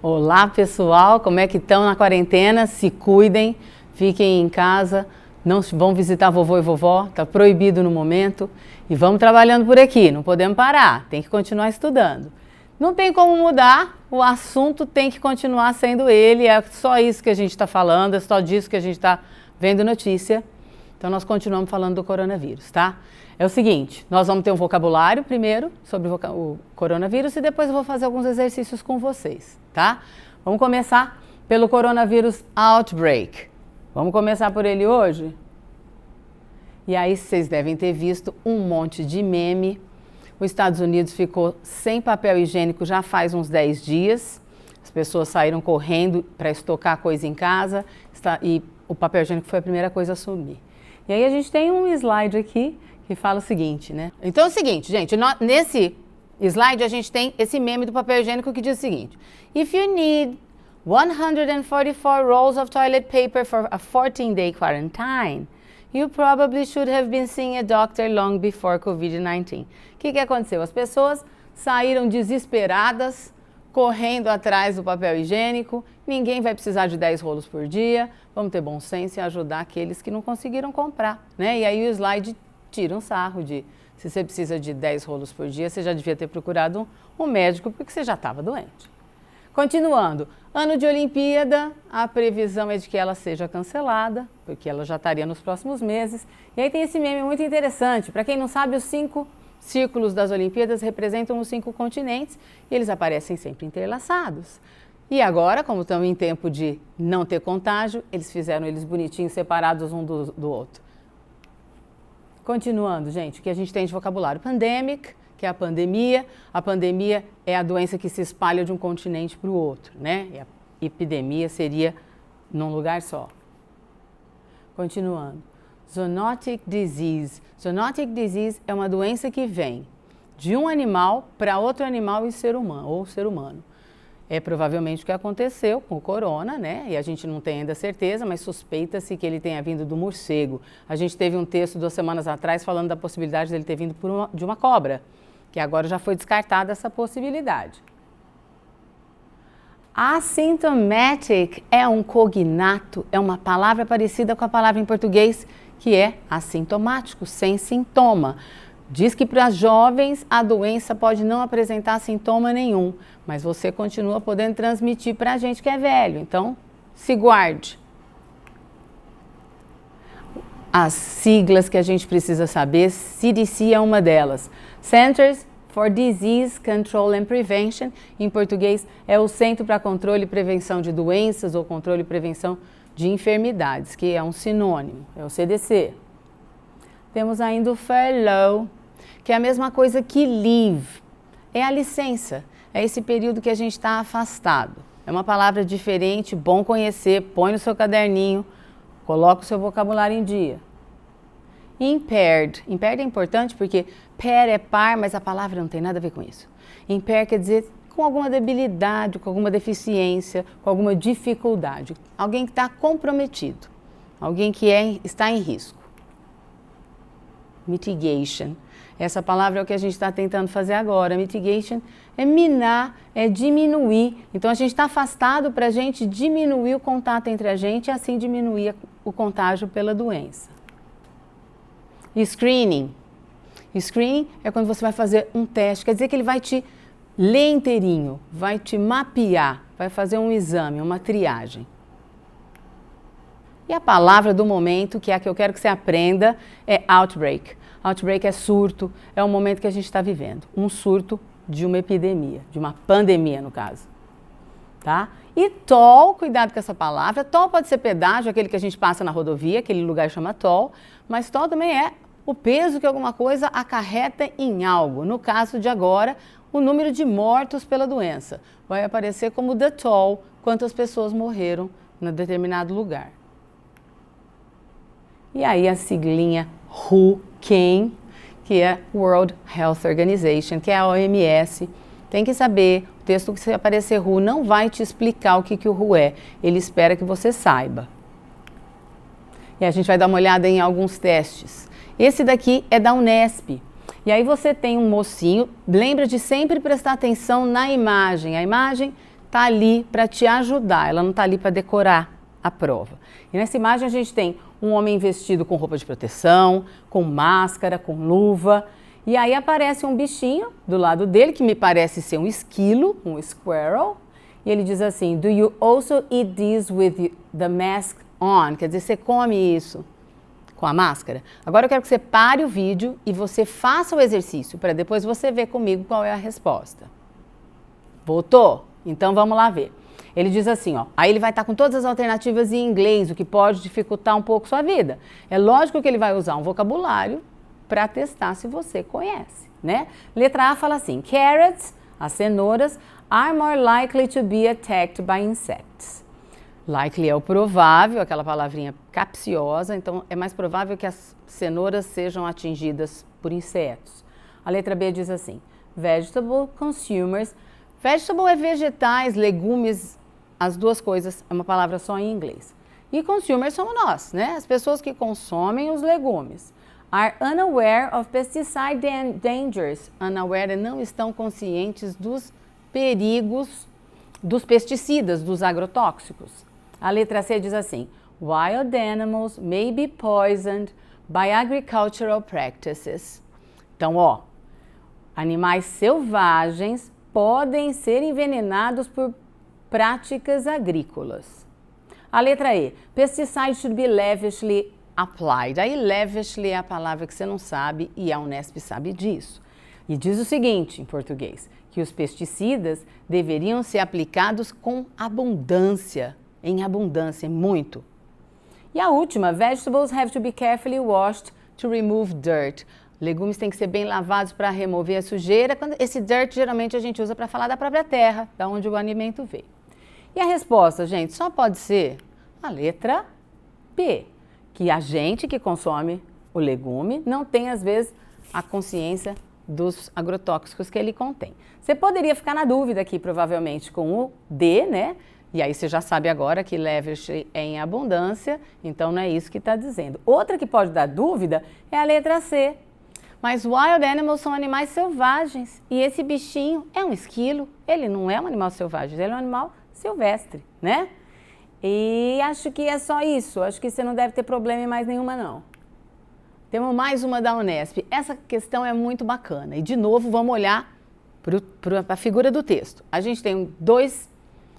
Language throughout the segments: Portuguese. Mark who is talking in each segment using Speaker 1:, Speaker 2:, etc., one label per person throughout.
Speaker 1: Olá pessoal, como é que estão na quarentena? Se cuidem, fiquem em casa, não vão visitar vovô e vovó, está proibido no momento. E vamos trabalhando por aqui, não podemos parar, tem que continuar estudando. Não tem como mudar, o assunto tem que continuar sendo ele, é só isso que a gente está falando, é só disso que a gente está vendo notícia. Então nós continuamos falando do coronavírus, tá? É o seguinte, nós vamos ter um vocabulário primeiro sobre o coronavírus e depois eu vou fazer alguns exercícios com vocês, tá? Vamos começar pelo coronavírus outbreak. Vamos começar por ele hoje? E aí vocês devem ter visto um monte de meme. Os Estados Unidos ficou sem papel higiênico já faz uns 10 dias. As pessoas saíram correndo para estocar coisa em casa e o papel higiênico foi a primeira coisa a sumir. E aí a gente tem um slide aqui que fala o seguinte, né? Então é o seguinte, gente, nesse slide a gente tem esse meme do papel higiênico que diz o seguinte: If you need 144 rolls of toilet paper for a 14-day quarantine, you probably should have been seeing a doctor long before COVID-19. O que aconteceu? As pessoas saíram desesperadas, correndo atrás do papel higiênico, ninguém vai precisar de 10 rolos por dia, vamos ter bom senso e ajudar aqueles que não conseguiram comprar, né? E aí o slide tira um sarro de, se você precisa de 10 rolos por dia, você já devia ter procurado um médico porque você já estava doente. Continuando, ano de Olimpíada, a previsão é de que ela seja cancelada, porque ela já estaria nos próximos meses. E aí tem esse meme muito interessante, para quem não sabe, os 5 círculos das Olimpíadas representam os 5 continentes e eles aparecem sempre entrelaçados. E agora, como estamos em tempo de não ter contágio, eles fizeram eles bonitinhos, separados um do outro. Continuando, gente, o que a gente tem de vocabulário? Pandemic, que é a pandemia. A pandemia é a doença que se espalha de um continente para o outro, né? E a epidemia seria num lugar só. Continuando. Zoonotic disease. Zoonotic disease é uma doença que vem de um animal para outro animal e ser humano. É provavelmente o que aconteceu com o corona, né? E a gente não tem ainda certeza, mas suspeita-se que ele tenha vindo do morcego. A gente teve um texto 2 semanas atrás falando da possibilidade dele ter vindo de uma cobra, que agora já foi descartada essa possibilidade. Asymptomatic é um cognato, é uma palavra parecida com a palavra em português, que é assintomático, sem sintoma. Diz que para jovens a doença pode não apresentar sintoma nenhum, mas você continua podendo transmitir para a gente que é velho, então se guarde. As siglas que a gente precisa saber, CDC é uma delas. Centers for Disease Control and Prevention, em português é o Centro para Controle e Prevenção de Doenças ou Controle e Prevenção de Enfermidades, que é um sinônimo, é o CDC. Temos ainda o furlough, que é a mesma coisa que leave, é a licença, é esse período que a gente está afastado. É uma palavra diferente, bom conhecer, põe no seu caderninho, coloca o seu vocabulário em dia. Impaired, impaired é importante porque pair é par, mas a palavra não tem nada a ver com isso. Impaired quer dizer com alguma debilidade, com alguma deficiência, com alguma dificuldade. Alguém que está comprometido, alguém que está em risco. Mitigation. Essa palavra é o que a gente está tentando fazer agora. Mitigation é minar, é diminuir. Então a gente está afastado para a gente diminuir o contato entre a gente e assim diminuir o contágio pela doença. Screening. Screening é quando você vai fazer um teste, quer dizer que ele vai te ler inteirinho, vai te mapear, vai fazer um exame, uma triagem. E a palavra do momento, que é a que eu quero que você aprenda, é outbreak. Outbreak é surto, é o momento que a gente está vivendo. Um surto de uma epidemia, de uma pandemia, no caso. Tá? E toll, cuidado com essa palavra. Toll pode ser pedágio, aquele que a gente passa na rodovia, aquele lugar chama toll. Mas toll também é o peso que alguma coisa acarreta em algo. No caso de agora, o número de mortos pela doença. Vai aparecer como the toll, quantas pessoas morreram em determinado lugar. E aí a siglinha WHO, quem, que é World Health Organization, que é a OMS. Tem que saber, o texto que se aparecer WHO não vai te explicar o que o WHO é, ele espera que você saiba. E a gente vai dar uma olhada em alguns testes. Esse daqui é da Unesp. E aí você tem um mocinho, lembra de sempre prestar atenção na imagem. A imagem está ali para te ajudar, ela não está ali para decorar a prova. E nessa imagem a gente tem um homem vestido com roupa de proteção, com máscara, com luva, e aí aparece um bichinho do lado dele, que me parece ser um esquilo, um squirrel, e ele diz assim, do you also eat this with the mask on? Quer dizer, você come isso com a máscara? Agora eu quero que você pare o vídeo e você faça o exercício, para depois você ver comigo qual é a resposta. Voltou? Então vamos lá ver. Ele diz assim, ó, aí ele vai estar com todas as alternativas em inglês, o que pode dificultar um pouco sua vida. É lógico que ele vai usar um vocabulário para testar se você conhece, né? Letra A fala assim, carrots, as cenouras, are more likely to be attacked by insects. Likely é o provável, aquela palavrinha capciosa, então é mais provável que as cenouras sejam atingidas por insetos. A letra B diz assim, vegetable consumers, vegetable é vegetais, legumes, as duas coisas, é uma palavra só em inglês. E consumers somos nós, né? As pessoas que consomem os legumes. Are unaware of pesticide dangers. Unaware não estão conscientes dos perigos dos pesticidas, dos agrotóxicos. A letra C diz assim, wild animals may be poisoned by agricultural practices. Então, ó, animais selvagens podem ser envenenados por práticas agrícolas. A letra E, pesticides should be lavishly applied. Aí lavishly é a palavra que você não sabe e a Unesp sabe disso. E diz o seguinte em português, que os pesticidas deveriam ser aplicados com abundância, em abundância, muito. E a última, vegetables have to be carefully washed to remove dirt. Legumes têm que ser bem lavados para remover a sujeira. Esse dirt geralmente a gente usa para falar da própria terra, da onde o alimento veio. E a resposta, gente, só pode ser a letra B, que a gente que consome o legume não tem, às vezes, a consciência dos agrotóxicos que ele contém. Você poderia ficar na dúvida aqui, provavelmente, com o D, né? E aí você já sabe agora que lavish é em abundância, então não é isso que está dizendo. Outra que pode dar dúvida é a letra C. Mas wild animals são animais selvagens e esse bichinho é um esquilo, ele não é um animal selvagem, ele é um animal silvestre, né? E acho que é só isso, acho que você não deve ter problema em mais nenhuma não. Temos mais uma da Unesp, essa questão é muito bacana e de novo vamos olhar para a figura do texto. A gente tem dois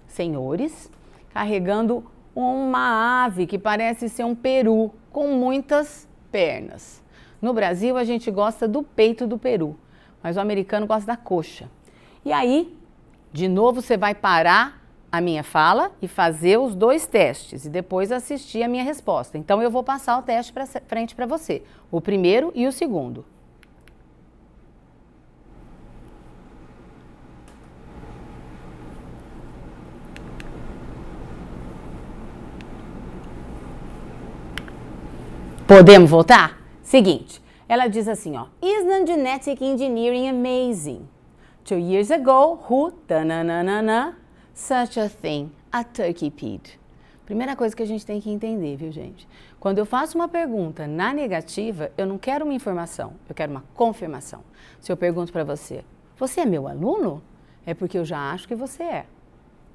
Speaker 1: senhores carregando uma ave que parece ser um peru com muitas pernas. No Brasil, a gente gosta do peito do peru, mas o americano gosta da coxa. E aí, de novo, você vai parar a minha fala e fazer os dois testes e depois assistir a minha resposta. Então, eu vou passar o teste para frente para você, o primeiro e o segundo. Podemos voltar? Seguinte, ela diz assim, ó, Isn't genetic engineering amazing? 2 years ago, who, tananana, such a thing, a turkey pig. Primeira coisa que a gente tem que entender, viu, gente? Quando eu faço uma pergunta na negativa, eu não quero uma informação, eu quero uma confirmação. Se eu pergunto para você, você é meu aluno? É porque eu já acho que você é,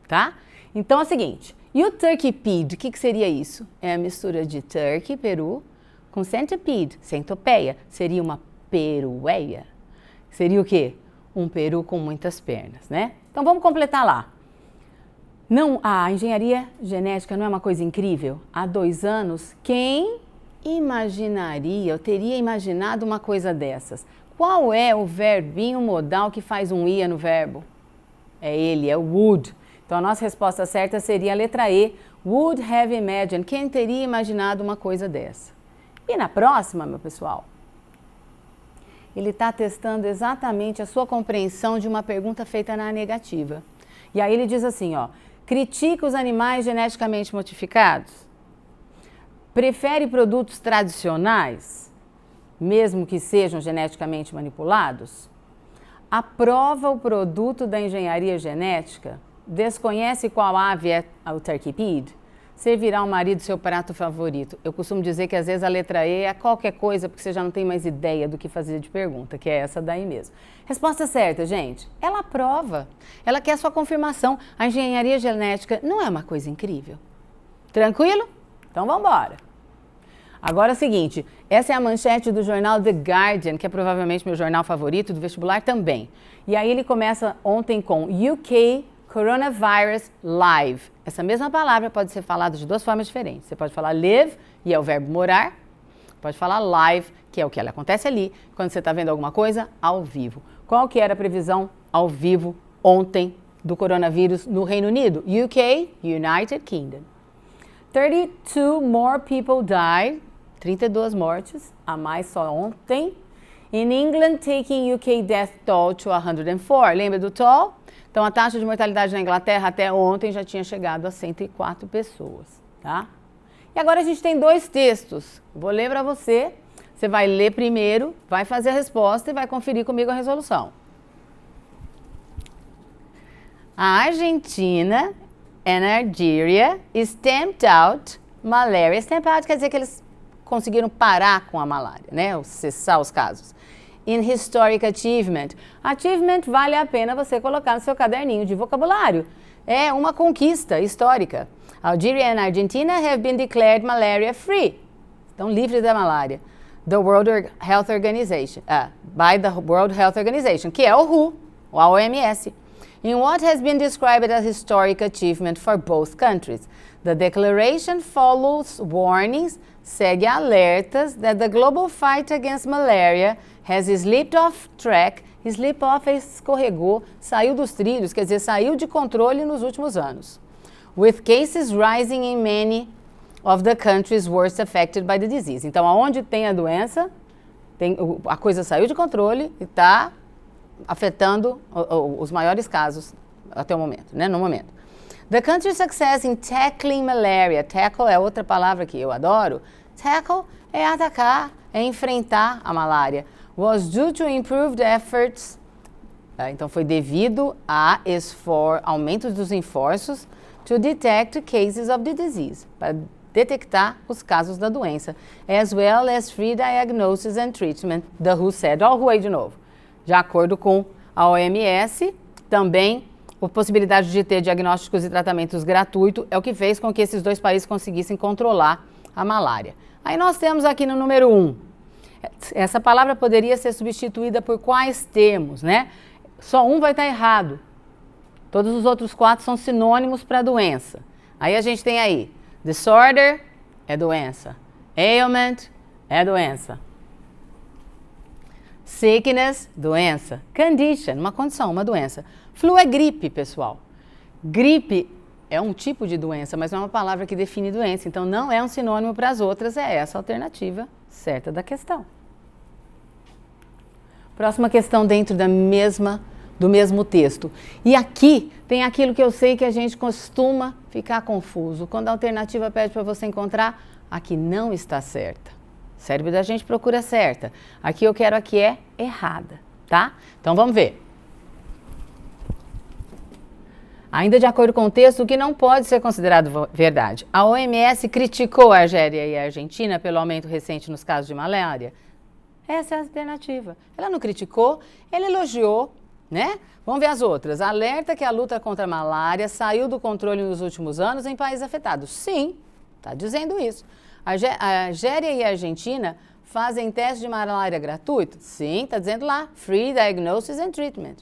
Speaker 1: tá? Então é o seguinte, e o turkey pig, o que seria isso? É a mistura de turkey, peru, com centipede, centopeia, seria uma perueia. Seria o quê? Um peru com muitas pernas, né? Então vamos completar lá. Não, a engenharia genética não é uma coisa incrível? Há 2 anos, quem imaginaria, ou teria imaginado uma coisa dessas? Qual é o verbinho modal que faz um ia no verbo? É ele, é o would. Então a nossa resposta certa seria a letra E, would have imagined. Quem teria imaginado uma coisa dessa? E na próxima, meu pessoal, ele está testando exatamente a sua compreensão de uma pergunta feita na negativa. E aí ele diz assim, ó, critica os animais geneticamente modificados? Prefere produtos tradicionais, mesmo que sejam geneticamente manipulados? Aprova o produto da engenharia genética? Desconhece qual ave é o turkey pig? servirá ao marido seu prato favorito? Eu costumo dizer que às vezes a letra E é qualquer coisa, porque você já não tem mais ideia do que fazer de pergunta, que é essa daí mesmo. Resposta certa, gente. Ela aprova. Ela quer sua confirmação. A engenharia genética não é uma coisa incrível? Tranquilo? Então vamos embora. Agora é o seguinte, essa é a manchete do jornal The Guardian, que é provavelmente meu jornal favorito, do vestibular também. E aí ele começa ontem com UK Coronavirus Live. Essa mesma palavra pode ser falada de duas formas diferentes. Você pode falar live, e é o verbo morar. Pode falar live, que é o que acontece ali, quando você está vendo alguma coisa ao vivo. Qual que era a previsão ao vivo ontem do coronavírus no Reino Unido? UK, United Kingdom. 32 more people died, 32 mortes, a mais só ontem. In England, taking UK death toll to 104. Lembra do toll? Então, a taxa de mortalidade na Inglaterra até ontem já tinha chegado a 104 pessoas, tá? E agora a gente tem dois textos. Vou ler para você. Você vai ler primeiro, vai fazer a resposta e vai conferir comigo a resolução. A Argentina and Nigeria stamped out malaria. Stamp out quer dizer que eles conseguiram parar com a malária, né? Ou cessar os casos. In historic achievement. Achievement vale a pena você colocar no seu caderninho de vocabulário. É uma conquista histórica. Algeria and Argentina have been declared malaria free. Estão livres da malária. The World Health Organization. By the World Health Organization, que é o WHO, a OMS. In what has been described as historic achievement for both countries. The declaration follows warnings, segue alertas that the global fight against malaria has slipped off track. Slip off escorregou, saiu dos trilhos, quer dizer, saiu de controle nos últimos anos. With cases rising in many of the countries worst affected by the disease. Então, aonde tem a doença, a coisa saiu de controle e está afetando os maiores casos até o momento, né? No momento. The country's success in tackling malaria. Tackle é outra palavra que eu adoro. Tackle é atacar, é enfrentar a malária. Was due to improved efforts. Então, foi devido a aumento dos esforços to detect cases of the disease. Para detectar os casos da doença. As well as free diagnosis and treatment. The WHO said. Olha o WHO aí de novo. De acordo com a OMS, também a possibilidade de ter diagnósticos e tratamentos gratuitos é o que fez com que esses dois países conseguissem controlar a malária. Aí nós temos aqui no número 1, essa palavra poderia ser substituída por quais termos, né? Só um vai estar errado. Todos os outros 4 são sinônimos para doença. Aí a gente tem aí, disorder é doença, ailment é doença. Sickness, doença. Condition, uma condição, uma doença. Flu é gripe, pessoal. Gripe é um tipo de doença, mas não é uma palavra que define doença. Então, não é um sinônimo para as outras, é essa a alternativa certa da questão. Próxima questão dentro do mesmo texto. E aqui tem aquilo que eu sei que a gente costuma ficar confuso. Quando a alternativa pede para você encontrar, aqui não está certa. O cérebro da gente procura certa. Aqui eu quero a que é errada, tá? Então vamos ver. Ainda de acordo com o texto, o que não pode ser considerado verdade. A OMS criticou a Argélia e a Argentina pelo aumento recente nos casos de malária. Essa é a alternativa. Ela não criticou, ela elogiou, né? Vamos ver as outras. Alerta que a luta contra a malária saiu do controle nos últimos anos em países afetados. Sim, está dizendo isso. A Argélia e a Argentina fazem teste de malária gratuito? Sim, está dizendo lá. Free diagnosis and treatment.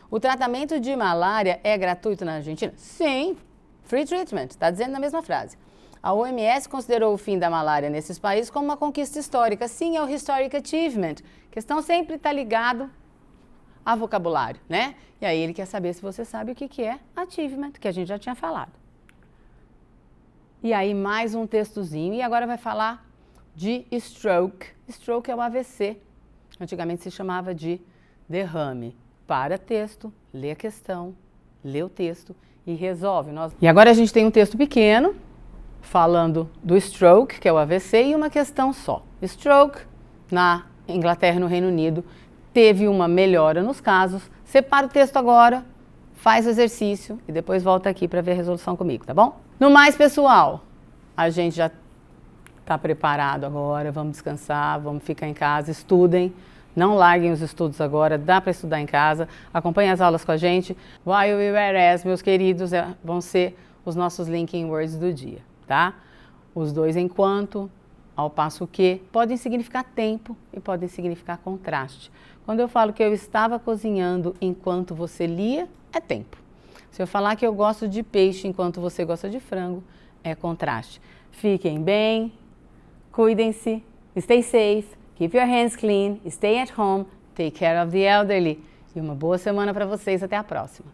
Speaker 1: O tratamento de malária é gratuito na Argentina? Sim, free treatment. Está dizendo na mesma frase. A OMS considerou o fim da malária nesses países como uma conquista histórica. Sim, é o historic achievement. A questão sempre está ligado a vocabulário, né? E aí ele quer saber se você sabe o que é achievement, que a gente já tinha falado. E aí mais um textozinho, e agora vai falar de stroke. Stroke é o AVC. Antigamente se chamava de derrame. Para texto, lê a questão, lê o texto e resolve. E agora a gente tem um texto pequeno, falando do stroke, que é o AVC, e uma questão só. Stroke, na Inglaterra e no Reino Unido, teve uma melhora nos casos. Separa o texto agora, faz o exercício e depois volta aqui para ver a resolução comigo, tá bom? No mais, pessoal, a gente já está preparado agora, vamos descansar, vamos ficar em casa, estudem, não larguem os estudos agora, dá para estudar em casa, acompanhem as aulas com a gente. While we were as, meus queridos, vão ser os nossos linking words do dia, tá? Os dois enquanto, ao passo que, podem significar tempo e podem significar contraste. Quando eu falo que eu estava cozinhando enquanto você lia, é tempo. Se eu falar que eu gosto de peixe enquanto você gosta de frango, é contraste. Fiquem bem, cuidem-se, stay safe, keep your hands clean, stay at home, take care of the elderly. E uma boa semana para vocês, até a próxima.